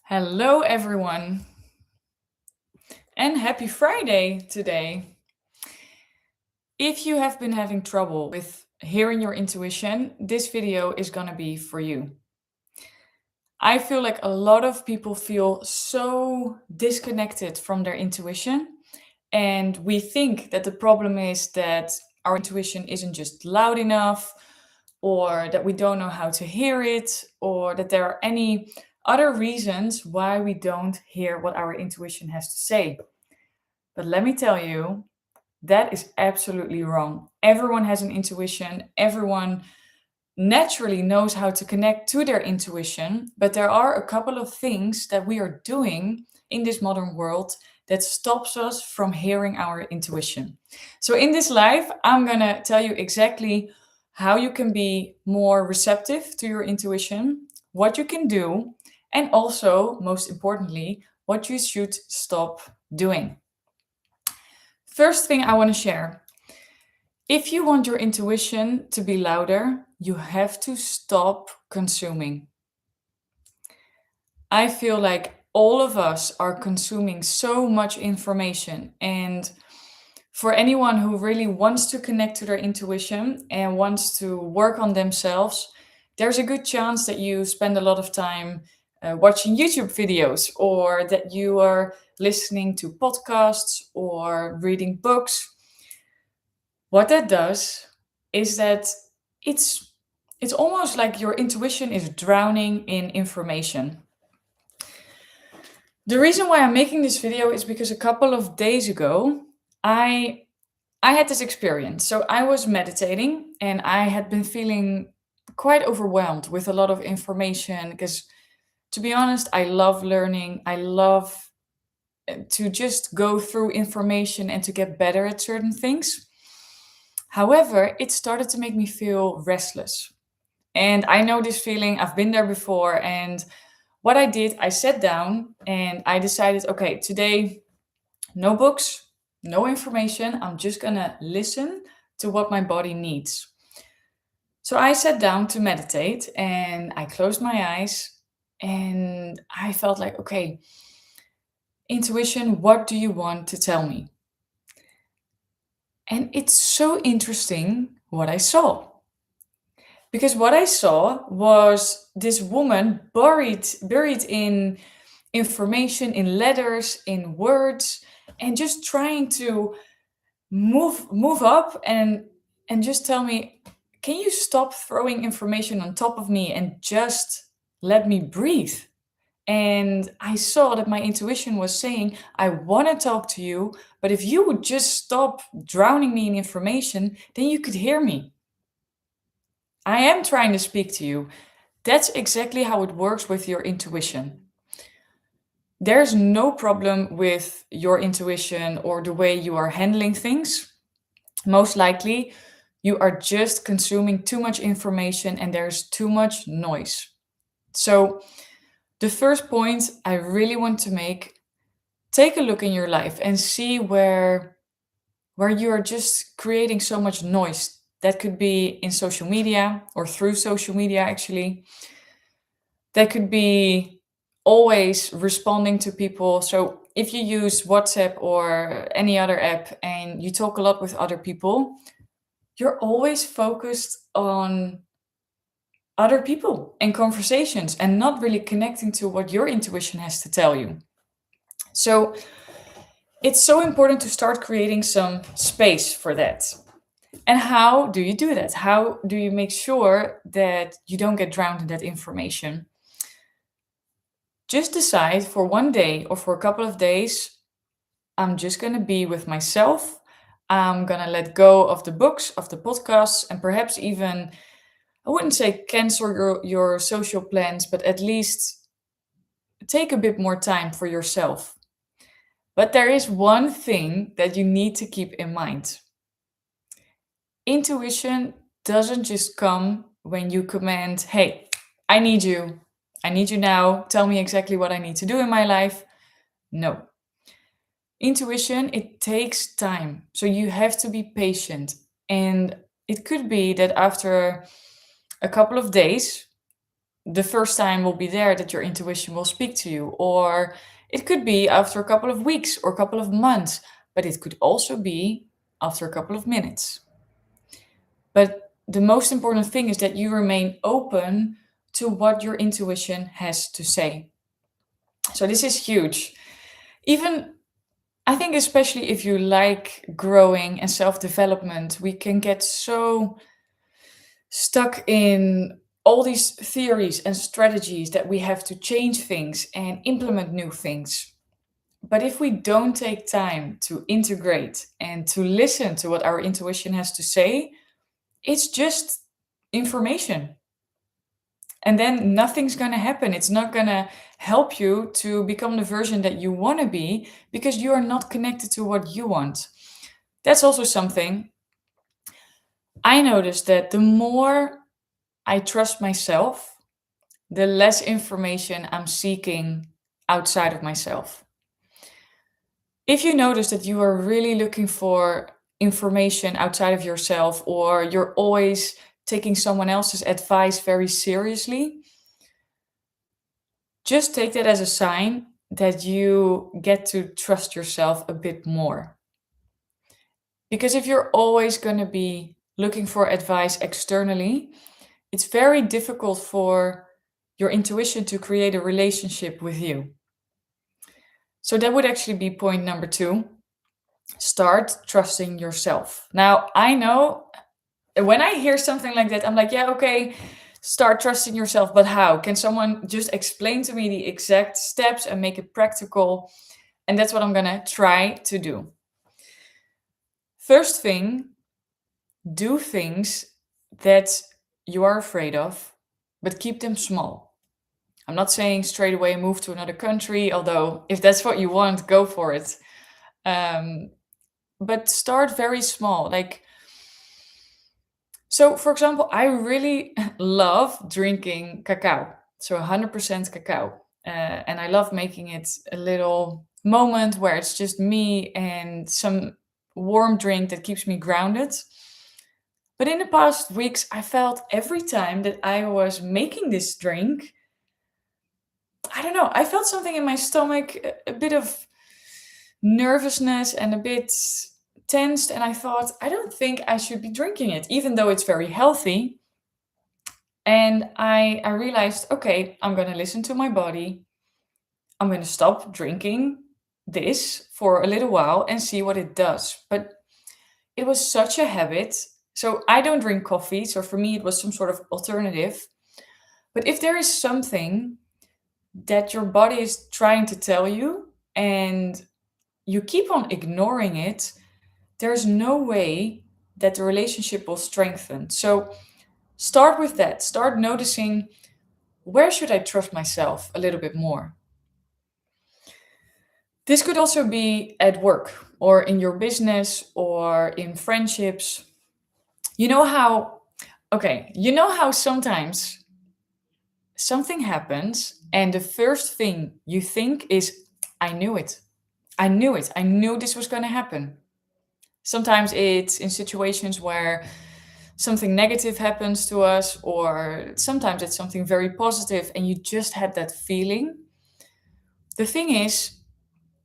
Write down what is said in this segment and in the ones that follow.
Hello, everyone, and happy Friday today. If you have been having trouble with hearing your intuition, this video is going to be for you. I feel like a lot of people feel so disconnected from their intuition, and we think that the problem is that our intuition isn't just loud enough, or that we don't know how to hear it, or that there are any other reasons why we don't hear what our intuition has to say. But let me tell you, that is absolutely wrong. Everyone has an intuition. Everyone naturally knows how to connect to their intuition. But there are a couple of things that we are doing in this modern world that stops us from hearing our intuition. So, in this live, I'm going to tell you exactly how you can be more receptive to your intuition, what you can do, and also, most importantly, what you should stop doing. First thing I want to share, if you want your intuition to be louder, you have to stop consuming. I feel like all of us are consuming so much information. And for anyone who really wants to connect to their intuition and wants to work on themselves, there's a good chance that you spend a lot of time watching YouTube videos, or that you are listening to podcasts or reading books. What that does is that it's it's almost like your intuition is drowning in information. The reason why I'm making this video is because a couple of days ago I I had this experience. So I was meditating and I had been feeling quite overwhelmed with a lot of information because, to be honest, I love learning. I love to just go through information and to get better at certain things. However, it started to make me feel restless. And I know this feeling, I've been there before. And what I did, I sat down and I decided, okay, today, no books, no information. I'm just gonna listen to what my body needs. So I sat down to meditate and I closed my eyes and I felt like, okay, intuition, what do you want to tell me? And it's so interesting what I saw. Because what I saw was this woman buried in information, in letters, in words, and just trying to move up and just tell me, can you stop throwing information on top of me and just let me breathe? And I saw that my intuition was saying, I want to talk to you, but if you would just stop drowning me in information, then you could hear me. I am trying to speak to you. That's exactly how it works with your intuition. There's no problem with your intuition or the way you are handling things. Most likely, you are just consuming too much information and there's too much noise. So, the first point I really want to make, take a look in your life and see where you are just creating so much noise. That could be in social media or through social media, actually. That could be always responding to people. So if you use WhatsApp or any other app and you talk a lot with other people, you're always focused on other people and conversations and not really connecting to what your intuition has to tell you. So it's so important to start creating some space for that. And how do you do that? How do you make sure that you don't get drowned in that information? Just decide for one day or for a couple of days, I'm just going to be with myself. I'm going to let go of the books, of the podcasts, and perhaps even, I wouldn't say cancel your social plans, but at least take a bit more time for yourself. But there is one thing that you need to keep in mind. Intuition doesn't just come when you command, hey, I need you. I need you now. Tell me exactly what I need to do in my life. No. Intuition, it takes time. So you have to be patient. And it could be that after a couple of days, the first time will be there that your intuition will speak to you, or it could be after a couple of weeks or a couple of months, but it could also be after a couple of minutes. But the most important thing is that you remain open to what your intuition has to say. So this is huge. Even I think, especially if you like growing and self development, we can get so stuck in all these theories and strategies that we have to change things and implement new things. But if we don't take time to integrate and to listen to what our intuition has to say, it's just information. And then nothing's going to happen. It's not going to help you to become the version that you want to be because you are not connected to what you want. That's also something I noticed, that the more I trust myself, the less information I'm seeking outside of myself. If you notice that you are really looking for information outside of yourself, or you're always taking someone else's advice very seriously, just take that as a sign that you get to trust yourself a bit more. Because if you're always going to be looking for advice externally, it's very difficult for your intuition to create a relationship with you. So that would actually be point number two. Start trusting yourself. Now, I know when I hear something like that, I'm like, yeah, okay, start trusting yourself, but how? Can someone just explain to me the exact steps and make it practical? And that's what I'm going to try to do. First thing, do things that you are afraid of, but keep them small. I'm not saying straight away move to another country, although if that's what you want, go for it. Um, but start very small. Like, so for example, I really love drinking cacao. So 100% cacao. And I love making it a little moment where it's just me and some warm drink that keeps me grounded. But in the past weeks, I felt every time that I was making this drink, I don't know, I felt something in my stomach, a bit of nervousness and a bit tensed. And I thought, I don't think I should be drinking it, even though it's very healthy. And I realized, okay, I'm going to listen to my body. I'm going to stop drinking this for a little while and see what it does. But it was such a habit. So I don't drink coffee. So for me, it was some sort of alternative. But if there is something that your body is trying to tell you and you keep on ignoring it, there's no way that the relationship will strengthen. So start with that. Start noticing, where should I trust myself a little bit more? This could also be at work or in your business or in friendships. You know how, okay, you know how sometimes something happens and the first thing you think is, I knew it. I knew it. I knew this was going to happen. Sometimes it's in situations where something negative happens to us, or sometimes it's something very positive and you just had that feeling. The thing is,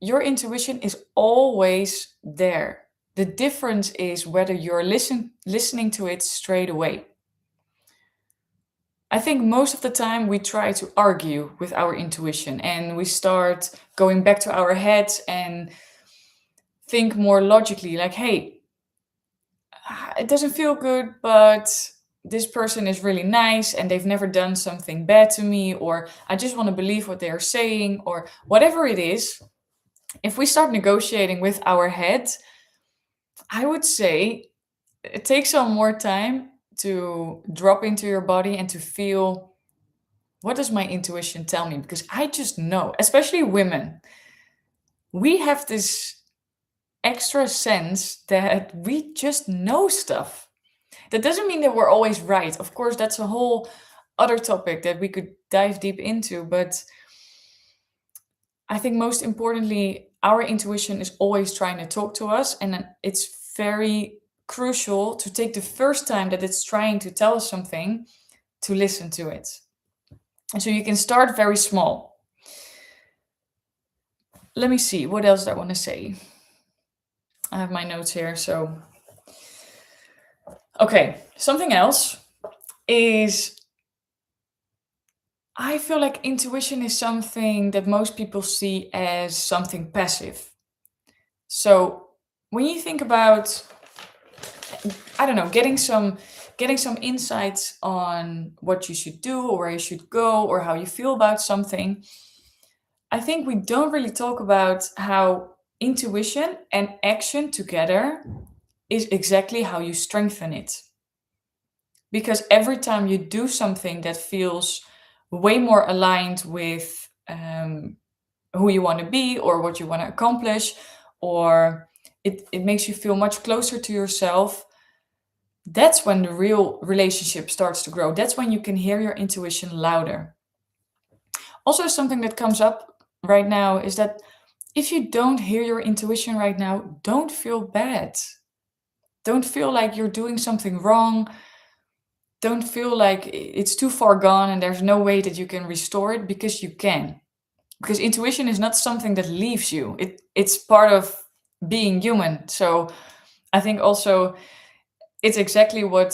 your intuition is always there. The difference is whether you're listening to it straight away. I think most of the time we try to argue with our intuition and we start going back to our heads and think more logically, like, hey, it doesn't feel good, but this person is really nice and they've never done something bad to me, or I just want to believe what they are saying, or whatever it is. If we start negotiating with our head, I would say it takes some more time to drop into your body and to feel, what does my intuition tell me? Because I just know, especially women, we have this extra sense that we just know stuff. That doesn't mean that we're always right. Of course, that's a whole other topic that we could dive deep into. But I think most importantly, our intuition is always trying to talk to us. And it's very crucial to take the first time that it's trying to tell us something to listen to it. And so you can start very small. Let me see, what else do I want to say? I have my notes here. So, okay, something else is I feel like intuition is something that most people see as something passive. So, when you think about, I don't know, getting some insights on what you should do or where you should go or how you feel about something, I think we don't really talk about how intuition and action together is exactly how you strengthen it. Because every time you do something that feels way more aligned with who you want to be or what you want to accomplish, or it makes you feel much closer to yourself, that's when the real relationship starts to grow. That's when you can hear your intuition louder. Also, something that comes up right now is that if you don't hear your intuition right now, don't feel bad. Don't feel like you're doing something wrong. Don't feel like it's too far gone and there's no way that you can restore it, because you can. Because intuition is not something that leaves you. It's part of being human. So I think also it's exactly what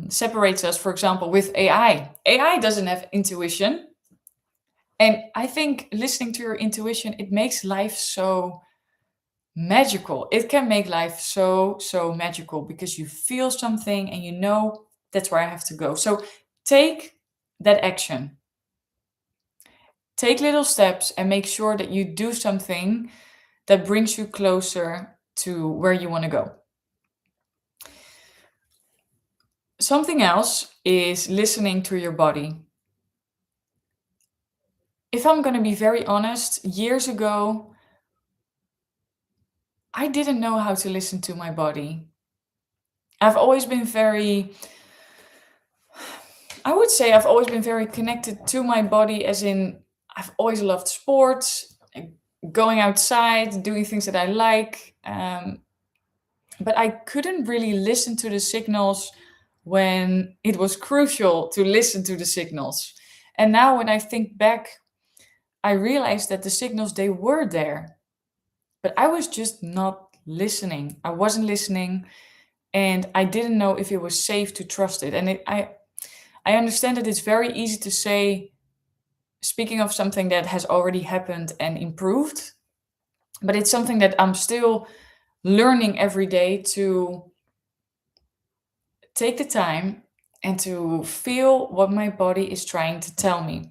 separates us, for example, with AI. AI doesn't have intuition. And I think listening to your intuition, it makes life so magical. It can make life so, so magical because you feel something and you know that's where I have to go. So take that action. Take little steps and make sure that you do something that brings you closer to where you want to go. Something else is listening to your body. If I'm going to be very honest, years ago, I didn't know how to listen to my body. I've always been very, I would say I've always been very connected to my body, as in, I've always loved sports, going outside, doing things that I like. But I couldn't really listen to the signals when it was crucial to listen to the signals. And now when I think back, I realized that the signals, they were there, but I was just not listening. I wasn't listening, and I didn't know if it was safe to trust it. And I understand that it's very easy to say, speaking of something that has already happened and improved, but it's something that I'm still learning every day, to take the time and to feel what my body is trying to tell me.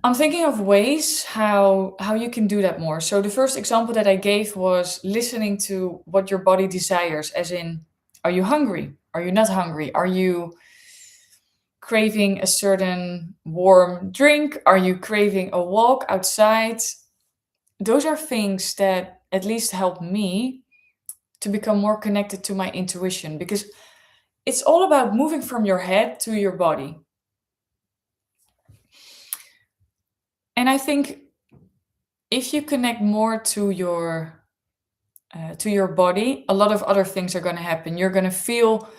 I'm thinking of ways how you can do that more. So the first example that I gave was listening to what your body desires, as in, are you hungry? Are you not hungry? Are you craving a certain warm drink? Are you craving a walk outside? Those are things that at least help me to become more connected to my intuition, because it's all about moving from your head to your body. And I think if you connect more to your body, a lot of other things are going to happen. You're going to feel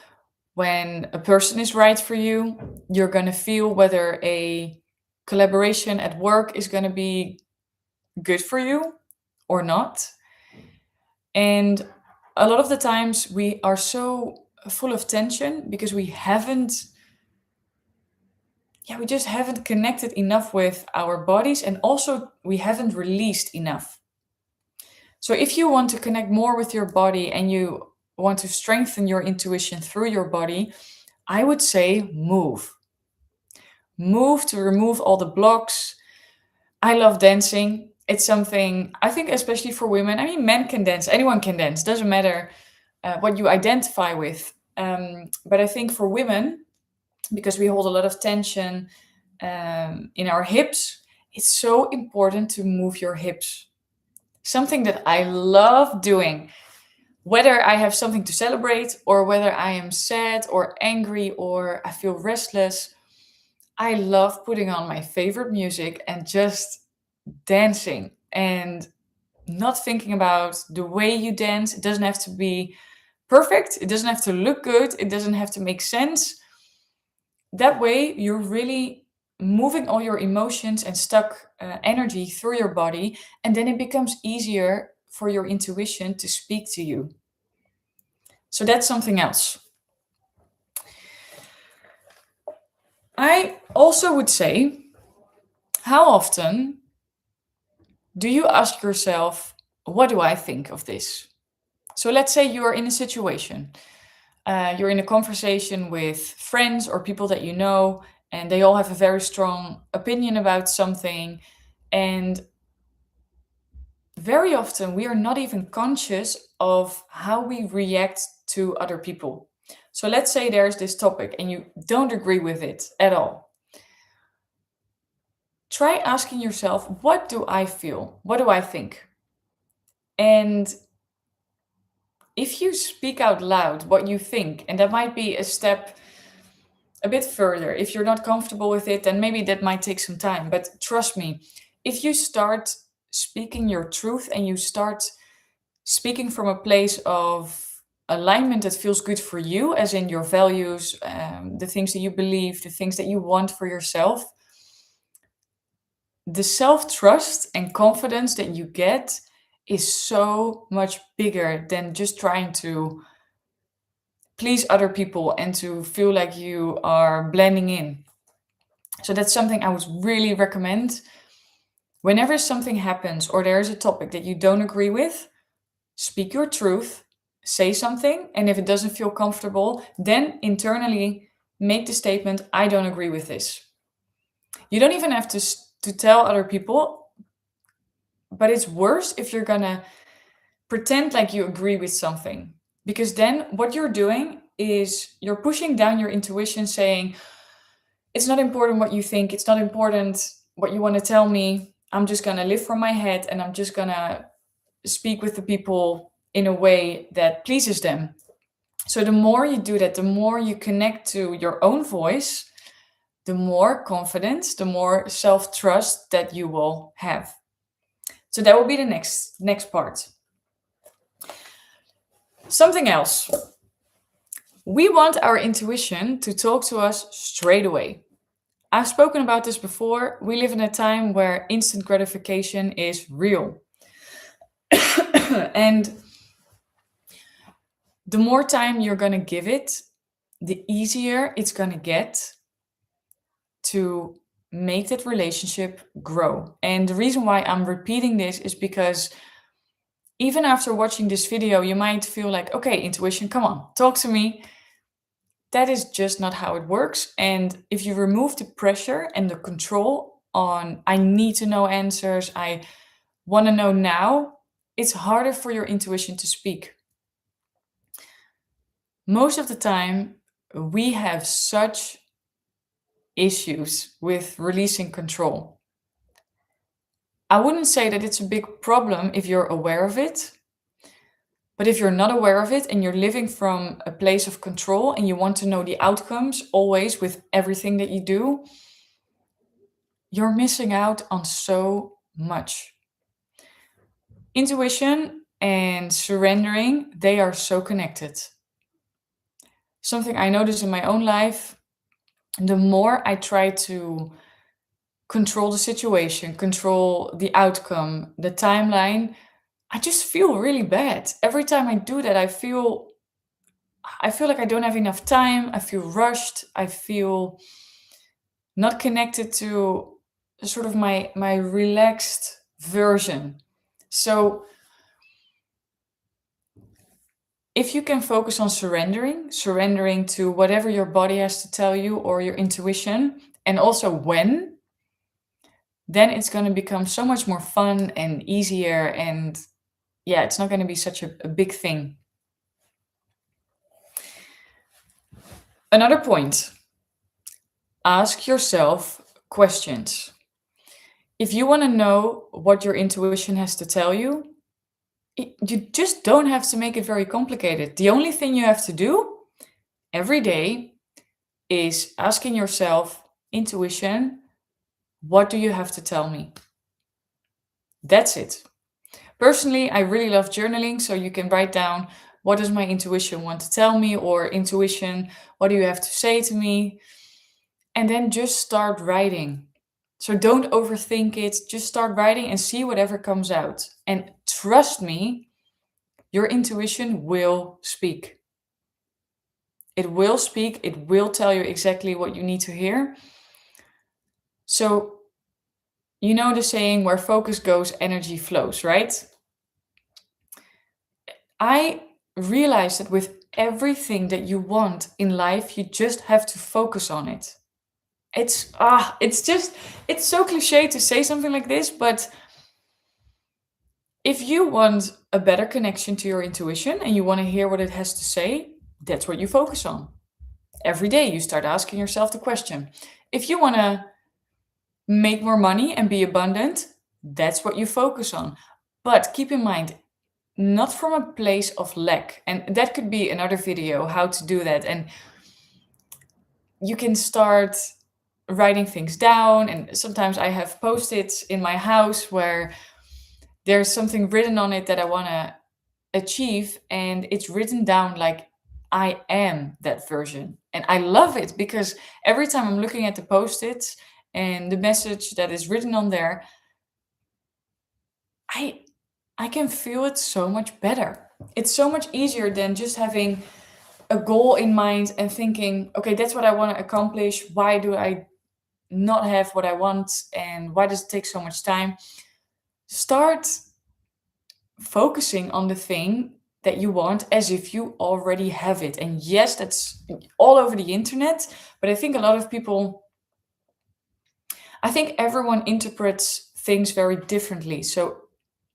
when a person is right for you. You're going to feel whether a collaboration at work is going to be good for you or not. And a lot of the times we are so full of tension because we just haven't connected enough with our bodies, and also we haven't released enough. So if you want to connect more with your body and you want to strengthen your intuition through your body, I would say move. Move to remove all the blocks. I love dancing. It's something I think, especially for women. I mean, men can dance, anyone can dance, doesn't matter what you identify with. But I think for women, because we hold a lot of tension in our hips, it's so important to move your hips. Something that I love doing, whether I have something to celebrate or whether I am sad or angry or I feel restless, I love putting on my favorite music and just dancing and not thinking about the way you dance. It doesn't have to be perfect, it doesn't have to look good, it doesn't have to make sense. That way, you're really moving all your emotions and stuck energy through your body, and then it becomes easier for your intuition to speak to you. So that's something else. I also would say, how often do you ask yourself, what do I think of this? So let's say you're in a situation, you're in a conversation with friends or people that you know, and they all have a very strong opinion about something. And very often we are not even conscious of how we react to other people. So let's say there's this topic and you don't agree with it at all. Try asking yourself, what do I feel? What do I think? And if you speak out loud what you think, and that might be a step a bit further. If you're not comfortable with it, then maybe that might take some time. But trust me, if you start speaking your truth and you start speaking from a place of alignment that feels good for you, as in your values, the things that you believe, the things that you want for yourself, the self trust and confidence that you get is so much bigger than just trying to please other people and to feel like you are blending in. So that's something I would really recommend. Whenever something happens or there is a topic that you don't agree with, speak your truth, say something, and if it doesn't feel comfortable, then internally make the statement, I don't agree with this. You don't even have to tell other people, but it's worse if you're gonna pretend like you agree with something. Because then what you're doing is you're pushing down your intuition, saying, it's not important what you think, it's not important what you want to tell me. I'm just gonna live from my head and I'm just gonna speak with the people in a way that pleases them. So the more you do that, the more you connect to your own voice, the more confidence, the more self-trust that you will have. So that will be the next part. Something else. We want our intuition to talk to us straight away. I've spoken about this before. We live in a time where instant gratification is real. And the more time you're going to give it, the easier it's going to get to make that relationship grow. And the reason why I'm repeating this is because even after watching this video, you might feel like, okay, intuition, come on, talk to me. That is just not how it works. And if you remove the pressure and the control on, I need to know answers, I want to know now, it's harder for your intuition to speak. Most of the time, we have such issues with releasing control. I wouldn't say that it's a big problem if you're aware of it. But if you're not aware of it and you're living from a place of control and you want to know the outcomes always with everything that you do, you're missing out on so much. Intuition and surrendering, they are so connected. Something I notice in my own life, the more I try to control the situation, control the outcome, the timeline, I just feel really bad. Every time I do that, I feel like I don't have enough time. I feel rushed. I feel not connected to sort of my relaxed version. So if you can focus on surrendering to whatever your body has to tell you or your intuition, and also when, then it's going to become so much more fun and easier. And yeah, it's not going to be such a big thing. Another point, ask yourself questions. If you want to know what your intuition has to tell you, you just don't have to make it very complicated. The only thing you have to do every day is asking yourself, intuition, what do you have to tell me? That's it. Personally, I really love journaling, so you can write down, what does my intuition want to tell me? Or intuition, what do you have to say to me? and then just start writing. So don't overthink it, just start writing and see whatever comes out. And trust me, your intuition will speak. It will speak, it will tell you exactly what you need to hear. So, you know the saying, where focus goes, energy flows, right? I realized that with everything that you want in life, you just have to focus on it. It's just, it's so cliche to say something like this, but if you want a better connection to your intuition and you want to hear what it has to say, that's what you focus on. Every day you start asking yourself the question. If you want to make more money and be abundant, that's what you focus on. But keep in mind, not from a place of lack. And that could be another video, how to do that. And you can start writing things down. And sometimes I have post-its in my house where there's something written on it that I want to achieve. And it's written down like, I am that version. And I love it because every time I'm looking at the post-its and the message that is written on there, I I can feel it so much better. It's so much easier than just having a goal in mind and thinking, okay, that's what I want to accomplish. Why do I not have what I want? And why does it take so much time? Start focusing on the thing that you want as if you already have it. And yes, that's all over the internet, but I think a lot of people, I think everyone interprets things very differently. So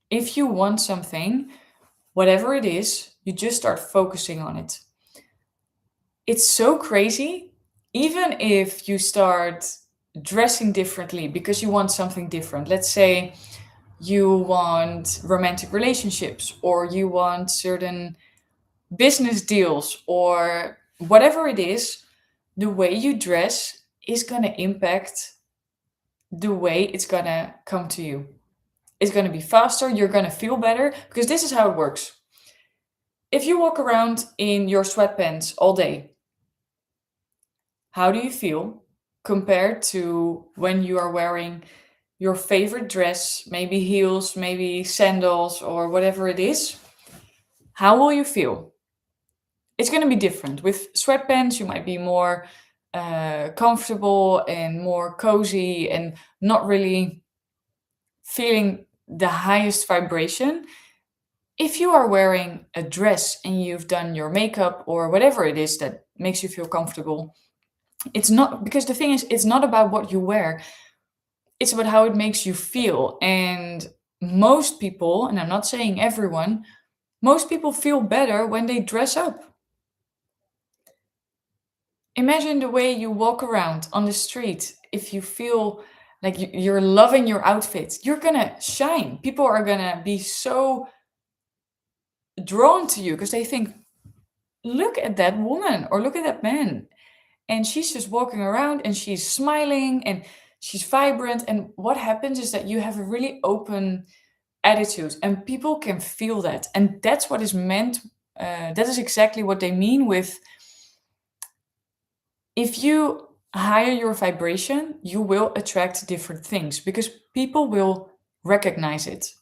if you want something, whatever it is, you just start focusing on it. It's so crazy. Even if you start dressing differently because you want something different, let's say you want romantic relationships or you want certain business deals or whatever it is, the way you dress is going to impact the way it's going to come to you. It's going to be faster, you're going to feel better because this is how it works. If you walk around in your sweatpants all day, how do you feel compared to when you are wearing your favorite dress, maybe heels, maybe sandals, or whatever it is? How will you feel? It's going to be different. With sweatpants, you might be more comfortable and more cozy and not really feeling the highest vibration. If you are wearing a dress and you've done your makeup or whatever it is that makes you feel comfortable, it's not, because the thing is, it's not about what you wear, it's about how it makes you feel. And most people, and I'm not saying everyone, most people feel better when they dress up. Imagine the way you walk around on the street. If you feel like you're loving your outfit, you're gonna shine. People are gonna be so drawn to you because they think, look at that woman or look at that man. And she's just walking around and she's smiling and she's vibrant. And what happens is that you have a really open attitude and people can feel that. And that's what is meant. That is exactly what they mean with, if you higher your vibration, you will attract different things because people will recognize it.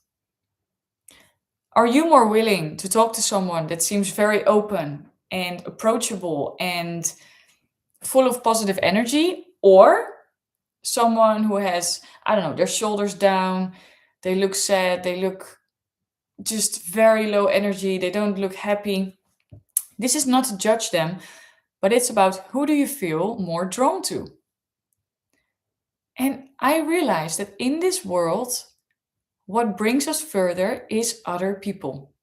Are you more willing to talk to someone that seems very open and approachable and full of positive energy, or someone who has, I don't know, their shoulders down, they look sad, they look just very low energy, they don't look happy? This is not to judge them, but it's about who do you feel more drawn to? And I realized that in this world, what brings us further is other people.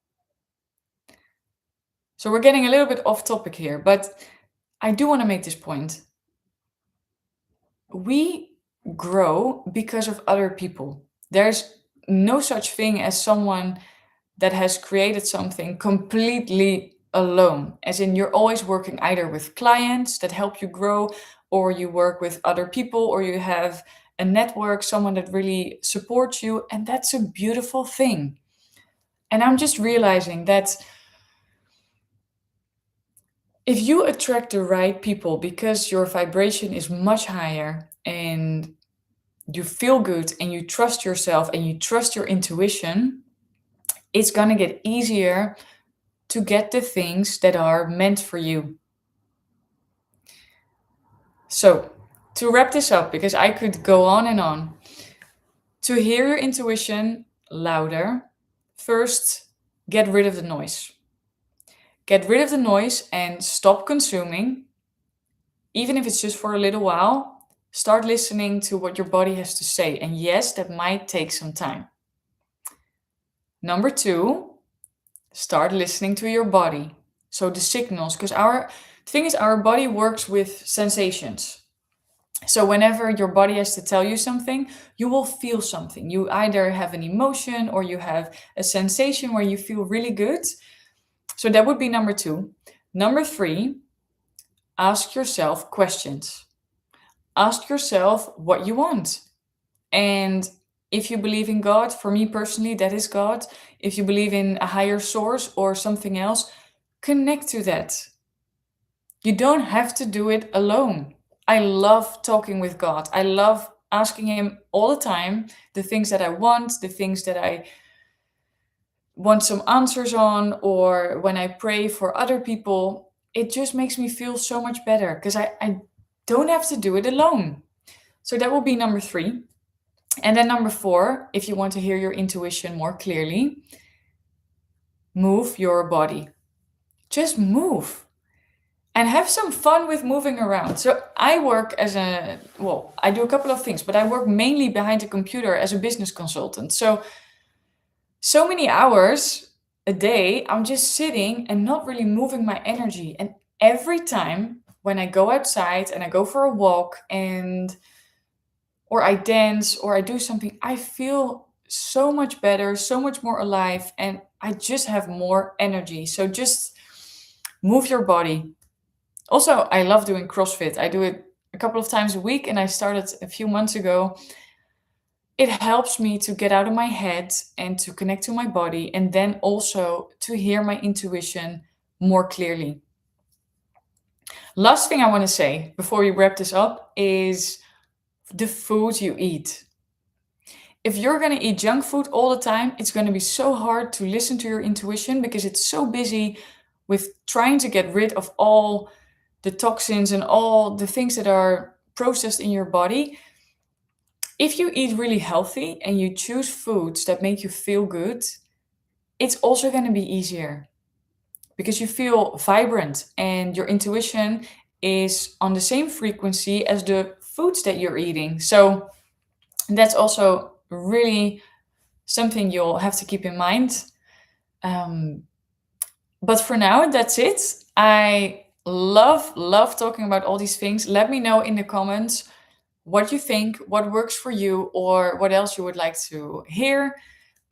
So we're getting a little bit off topic here, but I do want to make this point. We grow because of other people. There's no such thing as someone that has created something completely alone. As in, you're always working either with clients that help you grow, or you work with other people, or you have a network, someone that really supports you. And that's a beautiful thing. And I'm just realizing that If you attract the right people because your vibration is much higher and you feel good and you trust yourself and you trust your intuition, it's going to get easier to get the things that are meant for you. So, to wrap this up, because I could go on and on, to hear your intuition louder, first get rid of the noise. Get rid of the noise and stop consuming, even if it's just for a little while. Start listening to what your body has to say. And yes, that might take some time. Number two, start listening to your body. So the signals, because our thing is our body works with sensations. So whenever your body has to tell you something, you will feel something. You either have an emotion or you have a sensation where you feel really good. So that would be number two. Number three, ask yourself questions. Ask yourself what you want. And if you believe in God, for me personally, that is God. If you believe in a higher source or something else, connect to that. You don't have to do it alone. I love talking with God. I love asking Him all the time the things that I want, the things that I want some answers on, or when I pray for other people. It just makes me feel so much better because I don't have to do it alone. So that will be number three. And then number four, if you want to hear your intuition more clearly, move your body. Just move and have some fun with moving around. So I work I do a couple of things, but I work mainly behind a computer as a business consultant. So many hours a day, I'm just sitting and not really moving my energy. And every time when I go outside and I go for a walk or I dance or I do something, I feel so much better, so much more alive, and I just have more energy. So just move your body. Also, I love doing CrossFit. I do it a couple of times a week and I started a few months ago. It helps me to get out of my head and to connect to my body, and then also to hear my intuition more clearly. Last thing I want to say before we wrap this up is the food you eat. If you're going to eat junk food all the time, it's going to be so hard to listen to your intuition because it's so busy with trying to get rid of all the toxins and all the things that are processed in your body. If you eat really healthy and you choose foods that make you feel good, it's also going to be easier because you feel vibrant and your intuition is on the same frequency as the foods that you're eating. So that's also really something you'll have to keep in mind. But for now, that's it. I love talking about all these things. Let me know in the comments what you think, what works for you, or what else you would like to hear.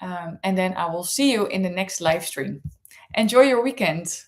And then I will see you in the next live stream. Enjoy your weekend.